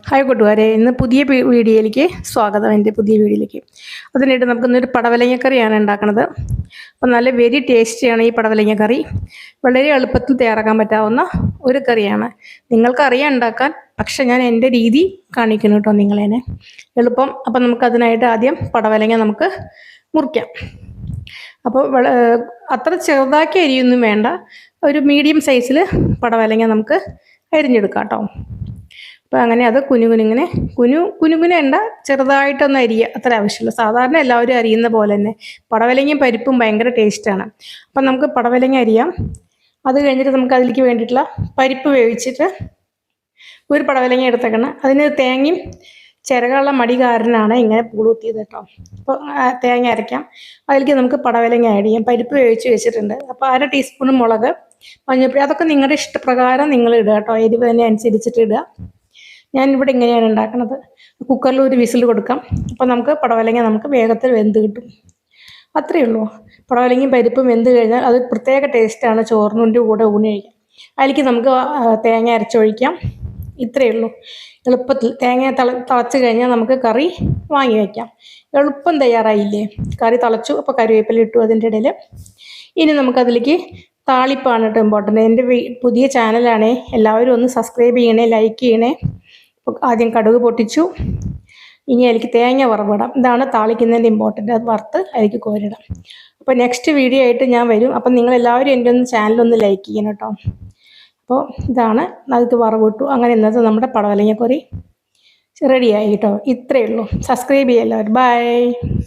Hi കൂട്ടുകാരെ, ഇന്ന് പുതിയ വീഡിയോയിലേക്ക് സ്വാഗതം. എൻ്റെ പുതിയ വീഡിയോയിലേക്ക് അതിനായിട്ട് നമുക്കിന്നൊരു പടവലങ്ങക്കറിയാണ് ഉണ്ടാക്കുന്നത്. അപ്പോൾ നല്ല വെരി ടേസ്റ്റിയാണ് ഈ പടവലങ്ങക്കറി. വളരെ എളുപ്പത്തിൽ തയ്യാറാക്കാൻ പറ്റാവുന്ന ഒരു കറിയാണ്. നിങ്ങൾക്കറിയാം ഉണ്ടാക്കാൻ, പക്ഷെ ഞാൻ എൻ്റെ രീതി കാണിക്കുന്നു കേട്ടോ നിങ്ങളേനെ എളുപ്പം. അപ്പം നമുക്കതിനായിട്ട് ആദ്യം പടവലങ്ങ നമുക്ക് മുറിക്കാം. അപ്പോൾ അത്ര ചെറുതാക്കി അരിയൊന്നും വേണ്ട, ഒരു മീഡിയം സൈസിൽ പടവലങ്ങ നമുക്ക് അരിഞ്ഞെടുക്കാം കേട്ടോ. അപ്പോൾ അങ്ങനെ അത് കുനുകുനെ ഉണ്ട ചെറുതായിട്ടൊന്ന് അരിയുക, അത്ര ആവശ്യമില്ല. സാധാരണ എല്ലാവരും അരിയുന്ന പോലെ തന്നെ പടവലങ്ങയും പരിപ്പും ഭയങ്കര ടേസ്റ്റാണ്. അപ്പം നമുക്ക് പടവലങ്ങ അരിയാം. അത് കഴിഞ്ഞിട്ട് നമുക്ക് അതിലേക്ക് വേണ്ടിയിട്ടുള്ള പരിപ്പ് വേവിച്ചിട്ട് ഒരു പടവലങ്ങ എടുത്തേക്കണം. അതിന് തേങ്ങയും ചിരകളുള്ള മടി കാരനാണ് ഇങ്ങനെ പൂളുത്തിയത് കേട്ടോ. അപ്പോൾ തേങ്ങ അരയ്ക്കാം. അതിലേക്ക് നമുക്ക് പടവലങ്ങ ആഡ് ചെയ്യാം. പരിപ്പ് വേവിച്ച് വെച്ചിട്ടുണ്ട്. അപ്പോൾ 1/2 ടീസ്പൂൺ മുളക്, മഞ്ഞൾപ്പൊടി, അതൊക്കെ നിങ്ങളുടെ ഇഷ്ടപ്രകാരം നിങ്ങൾ ഇടുക കേട്ടോ. എരിവ് തന്നെ അനുസരിച്ചിട്ട് ഇടുക. ഞാനിവിടെ ഇങ്ങനെയാണ് ഉണ്ടാക്കുന്നത്. കുക്കറിൽ ഒരു വിസിൽ കൊടുക്കാം. അപ്പോൾ നമുക്ക് പടവലങ്ങ നമുക്ക് വേഗത്തിൽ വെന്ത് കിട്ടും. അത്രയേ ഉള്ളൂ. പടവലങ്ങയും പരിപ്പും വെന്ത് കഴിഞ്ഞാൽ അത് പ്രത്യേക ടേസ്റ്റാണ് ചോറിൻ്റെ കൂടെ ഊണ് കഴിക്കാം. അതിലേക്ക് നമുക്ക് തേങ്ങ അരച്ചൊഴിക്കാം. ഇത്രയേ ഉള്ളൂ. എളുപ്പത്തിൽ തേങ്ങ തിളച്ച് കഴിഞ്ഞാൽ നമുക്ക് കറി വാങ്ങി വയ്ക്കാം. എളുപ്പം തയ്യാറായില്ലേ? കറി തിളച്ചു. അപ്പോൾ കറിവേപ്പില ഇട്ടു അതിൻ്റെ ഇടയിൽ. ഇനി നമുക്കതിലേക്ക് താളിപ്പാണ് കേട്ടോ ഇമ്പോർട്ടൻ്റ്. എൻ്റെ പുതിയ ചാനലാണേ, എല്ലാവരും ഒന്ന് സബ്സ്ക്രൈബ് ചെയ്യണേ, ലൈക്ക് ചെയ്യണേ. ആദ്യം കടുക് പൊട്ടിച്ചു. ഇനി അതിലേക്ക് തേങ്ങ വറവിടാം. ഇതാണ് താളിക്കുന്നതിൻ്റെ ഇമ്പോർട്ടൻ്റ്. അത് വറുത്ത് അതിലേക്ക് കോരിടാം. അപ്പോൾ നെക്സ്റ്റ് വീഡിയോ ആയിട്ട് ഞാൻ വരും. അപ്പം നിങ്ങളെല്ലാവരും എൻ്റെ ചാനലൊന്ന് ലൈക്ക് ചെയ്യണം കേട്ടോ. അപ്പോൾ ഇതാണ്, അത് വറവിട്ടു. അങ്ങനെ ഇന്നത്തെ നമ്മുടെ പടവലങ്ങക്കറി റെഡിയായി കേട്ടോ. ഇത്രയേ ഉള്ളൂ. സബ്സ്ക്രൈബ് ചെയ്യുക എല്ലാവരും. ബൈ.